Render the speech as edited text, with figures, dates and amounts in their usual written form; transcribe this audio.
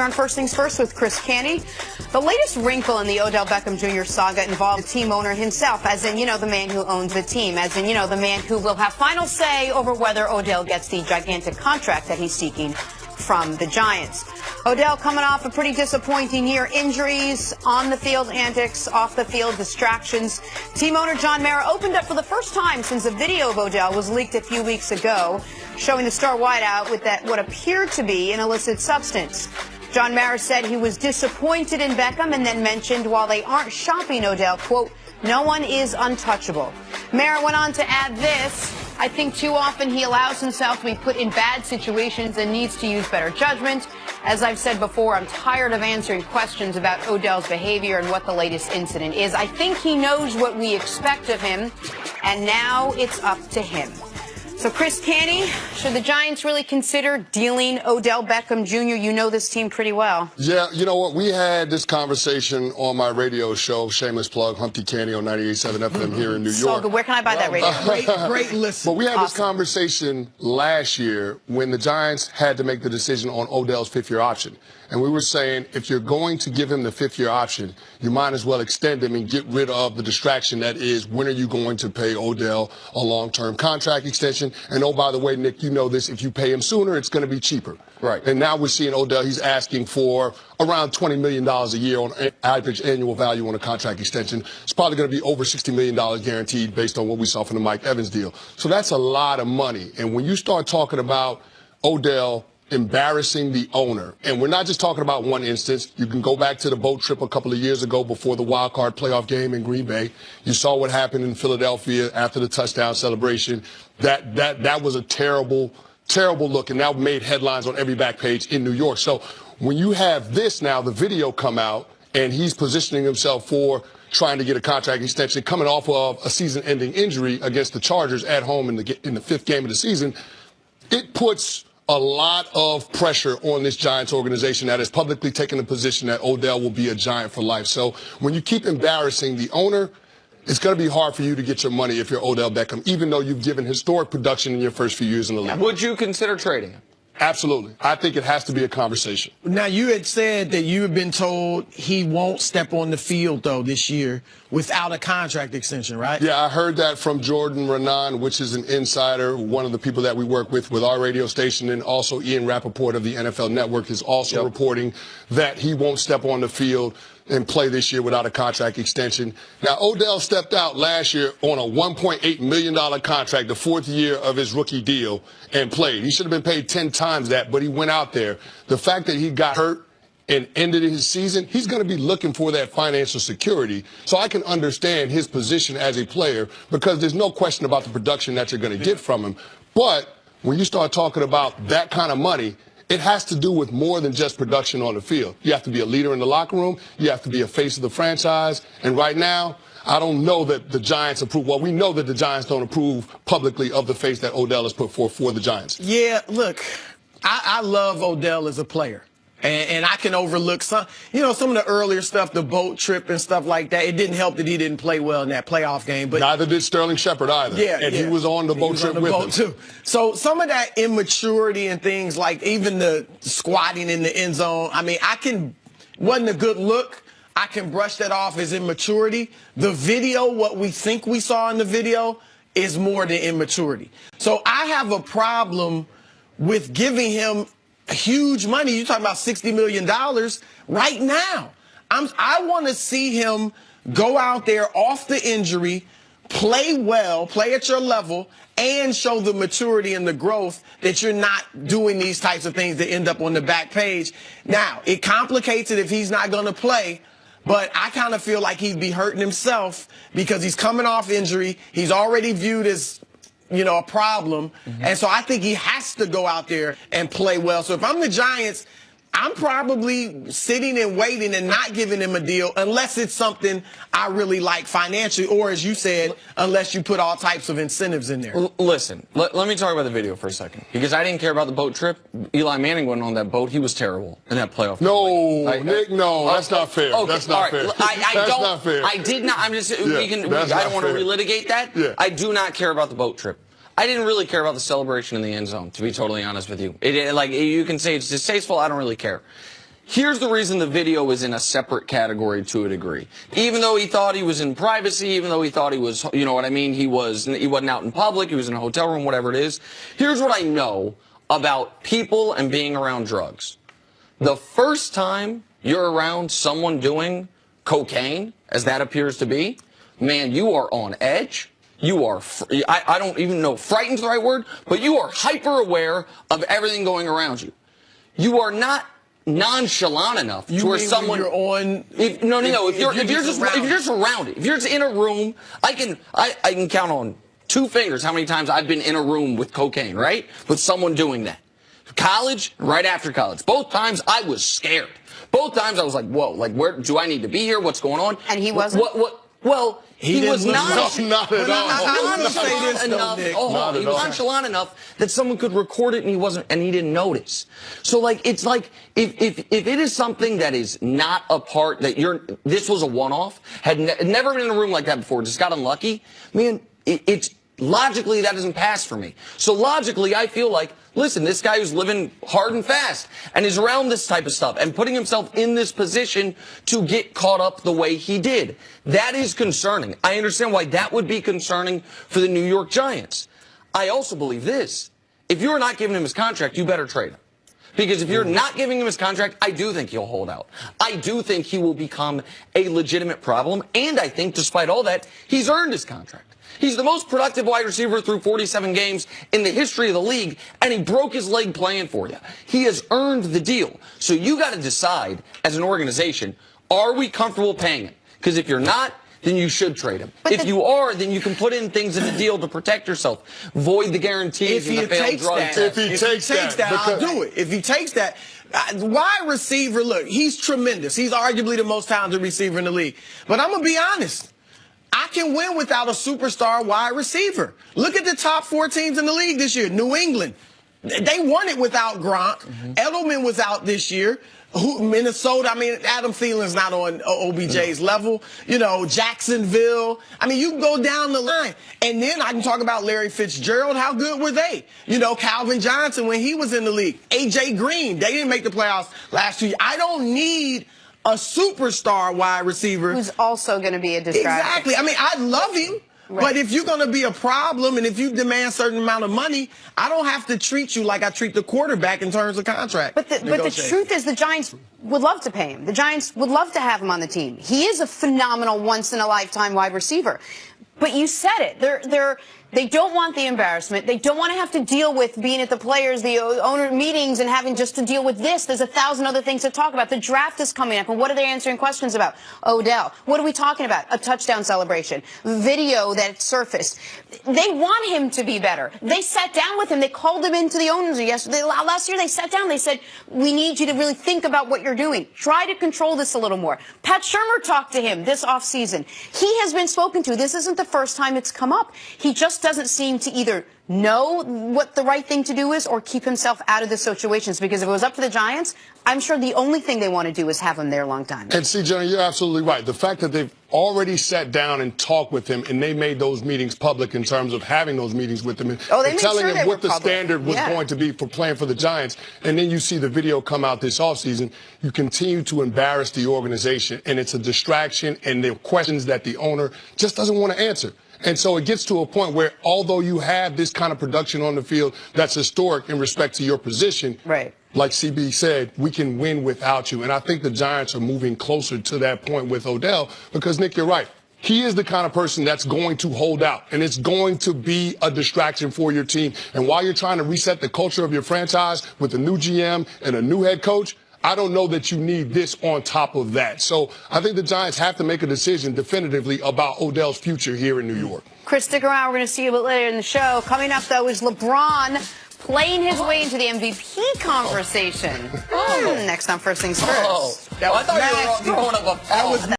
On First Things First with Chris Canty. The latest wrinkle in the Odell Beckham Jr. saga involves the team owner himself, as in, the man who owns the team, as in, the man who will have final say over whether Odell gets the gigantic contract that he's seeking from the Giants. Odell coming off a pretty disappointing year. Injuries, on the field antics, off the field distractions. Team owner John Mara opened up for the first time since a video of Odell was leaked a few weeks ago, showing the star wideout with that what appeared to be an illicit substance. John Mara said he was disappointed in Beckham and then mentioned while they aren't shopping Odell, quote, no one is untouchable. Mara went on to add this: I think too often he allows himself to be put in bad situations and needs to use better judgment. As I've said before, I'm tired of answering questions about Odell's behavior and what the latest incident is. I think he knows what we expect of him, and now it's up to him. So, Chris Canty, should the Giants really consider dealing Odell Beckham Jr.? You know this team pretty well. Yeah, you know what? We had this conversation on my radio show, shameless plug, Humpty Canty on 98.7 FM here in New York. So good. Where can I buy that radio? Great listen. But we had this conversation last year when the Giants had to make the decision on Odell's fifth-year option. And we were saying, if you're going to give him the fifth-year option, you might as well extend him and get rid of the distraction that is, when are you going to pay Odell a long-term contract extension? And oh, by the way, Nick, you know this, if you pay him sooner, it's going to be cheaper. Right. And now we're seeing Odell, he's asking for around $20 million a year on average annual value on a contract extension. It's probably going to be over $60 million guaranteed based on what we saw from the Mike Evans deal. So that's a lot of money. And when you start talking about Odell embarrassing the owner, and we're not just talking about one instance. You can go back to the boat trip a couple of years ago before the wild card playoff game in Green Bay. You saw what happened in Philadelphia after the touchdown celebration. That was a terrible look, and that made headlines on every back page in New York. So when you have this now, the video come out, and he's positioning himself for trying to get a contract extension, coming off of a season-ending injury against the Chargers at home in the fifth game of the season, it puts a lot of pressure on this Giants organization that has publicly taken the position that Odell will be a Giant for life. So when you keep embarrassing the owner, it's going to be hard for you to get your money if you're Odell Beckham, even though you've given historic production in your first few years in the league. Would you consider trading him? Absolutely. I think it has to be a conversation. Now, you had said that you have been told he won't step on the field, though, this year without a contract extension, right? Yeah, I heard that from Jordan Renan, which is an insider, one of the people that we work with our radio station, and also Ian Rappaport of the NFL Network is also reporting that he won't step on the field and play this year without a contract extension. Now, Odell stepped out last year on a $1.8 million contract, the fourth year of his rookie deal, and played. He should have been paid 10 times that, but he went out there. The fact that he got hurt and ended his season, he's going to be looking for that financial security. So I can understand his position as a player, because there's no question about the production that you're going to get from him. But when you start talking about that kind of money, it has to do with more than just production on the field. You have to be a leader in the locker room. You have to be a face of the franchise. And right now, I don't know that the Giants approve. Well, we know that the Giants don't approve publicly of the face that Odell has put forth for the Giants. Yeah, look, I love Odell as a player. And I can overlook some of the earlier stuff, the boat trip and stuff like that. It didn't help that he didn't play well in that playoff game. But neither did Sterling Shepard either. Yeah, and he was on the boat trip with him too. So some of that immaturity and things like even the squatting in the end zone, wasn't a good look. I can brush that off as immaturity. The video, what we think we saw in the video, is more than immaturity. So I have a problem with giving him huge money. You're talking about $60 million right now. I want to see him go out there off the injury, play well, play at your level, and show the maturity and the growth that you're not doing these types of things that end up on the back page. Now, it complicates it if he's not going to play, but I kind of feel like he'd be hurting himself because he's coming off injury. He's already viewed as a problem. And so I think he has to go out there and play well. So if I'm the Giants, I'm probably sitting and waiting and not giving him a deal unless it's something I really like financially, or as you said, unless you put all types of incentives in there. Listen, let me talk about the video for a second, because I didn't care about the boat trip. Eli Manning went on that boat. He was terrible in that playoff. No, Nick, that's not fair. Okay, that's not fair. That's not fair. I did not. I'm just. Yeah, I don't want to relitigate that. Yeah. I do not care about the boat trip. I didn't really care about the celebration in the end zone, to be totally honest with you. You can say it's distasteful. I don't really care. Here's the reason the video is in a separate category to a degree. Even though he thought he was in privacy, even though he thought he was, you know what I mean, he wasn't out in public, he was in a hotel room, whatever it is. Here's what I know about people and being around drugs. The first time you're around someone doing cocaine, as that appears to be, man, you are on edge. You are, I don't even know if frightened's the right word, but you are hyper aware of everything going around you. You are not nonchalant enough to where someone you're on. If you're just around it, if you're just in a room, I can count on 2 fingers how many times I've been in a room with cocaine, right? With someone doing that. College, right after college. Both times I was scared. Both times I was like, whoa, like where do I need to be here? What's going on? And he wasn't? Well, he was not nonchalant enough that someone could record it and he didn't notice. So like it's like if it is something that is not a part that this was a one-off, had never been in a room like that before, just got unlucky, man, it's logically that doesn't pass for me. So logically I feel like, listen, this guy who's living hard and fast and is around this type of stuff and putting himself in this position to get caught up the way he did, that is concerning. I understand why that would be concerning for the New York Giants. I also believe this. If you're not giving him his contract, you better trade him. Because if you're not giving him his contract, I do think he'll hold out. I do think he will become a legitimate problem. And I think, despite all that, he's earned his contract. He's the most productive wide receiver through 47 games in the history of the league, and he broke his leg playing for you. He has earned the deal. So you got to decide, as an organization, are we comfortable paying him? Because if you're not, then you should trade him. If you are, then you can put in things in the deal to protect yourself. Void the guarantees and the failed drug test. If he takes that, I'll do it. If he takes that, wide receiver, look, he's tremendous. He's arguably the most talented receiver in the league. But I'm going to be honest. I can win without a superstar wide receiver. Look at the top 4 teams in the league this year. New England, they won it without Gronk. Edelman was out this year. Minnesota, I mean, Adam Thielen's not on OBJ's level. You know, Jacksonville. I mean, you can go down the line. And then I can talk about Larry Fitzgerald. How good were they? You know, Calvin Johnson when he was in the league. A.J. Green, they didn't make the playoffs last year. I don't need a superstar wide receiver who's also going to be a distraction. Exactly. I mean, I love him, but if you're going to be a problem and if you demand a certain amount of money, I don't have to treat you like I treat the quarterback in terms of contract. But the truth is the Giants would love to pay him. The Giants would love to have him on the team. He is a phenomenal once-in-a-lifetime wide receiver. But you said it. They don't want the embarrassment. They don't want to have to deal with being at the players, the owner meetings, and having just to deal with this. There's 1,000 other things to talk about. The draft is coming up, and what are they answering questions about? Odell. What are we talking about? A touchdown celebration. Video that surfaced. They want him to be better. They sat down with him. They called him into the owners yesterday. Last year, they sat down. They said, we need you to really think about what you're doing. Try to control this a little more. Pat Shurmur talked to him this offseason. He has been spoken to. This isn't the first time it's come up. He just doesn't seem to either know what the right thing to do is or keep himself out of the situations, because if it was up to the Giants, I'm sure the only thing they want to do is have him there a long time. And see, Jenny, you're absolutely right. The fact that they've already sat down and talked with him and they made those meetings public in terms of having those meetings with him and telling him what the standard was going to be for playing for the Giants. And then you see the video come out this offseason. You continue to embarrass the organization, and it's a distraction, and there are questions that the owner just doesn't want to answer. And so it gets to a point where, although you have this kind of production on the field that's historic in respect to your position, right, like CB said, we can win without you. And I think the Giants are moving closer to that point with Odell because, Nick, you're right. He is the kind of person that's going to hold out, and it's going to be a distraction for your team. And while you're trying to reset the culture of your franchise with a new GM and a new head coach, I don't know that you need this on top of that. So I think the Giants have to make a decision definitively about Odell's future here in New York. Chris, stick around. We're going to see you a bit later in the show. Coming up, though, is LeBron playing his way into the MVP conversation. Next on First Things First. I thought you were throwing up a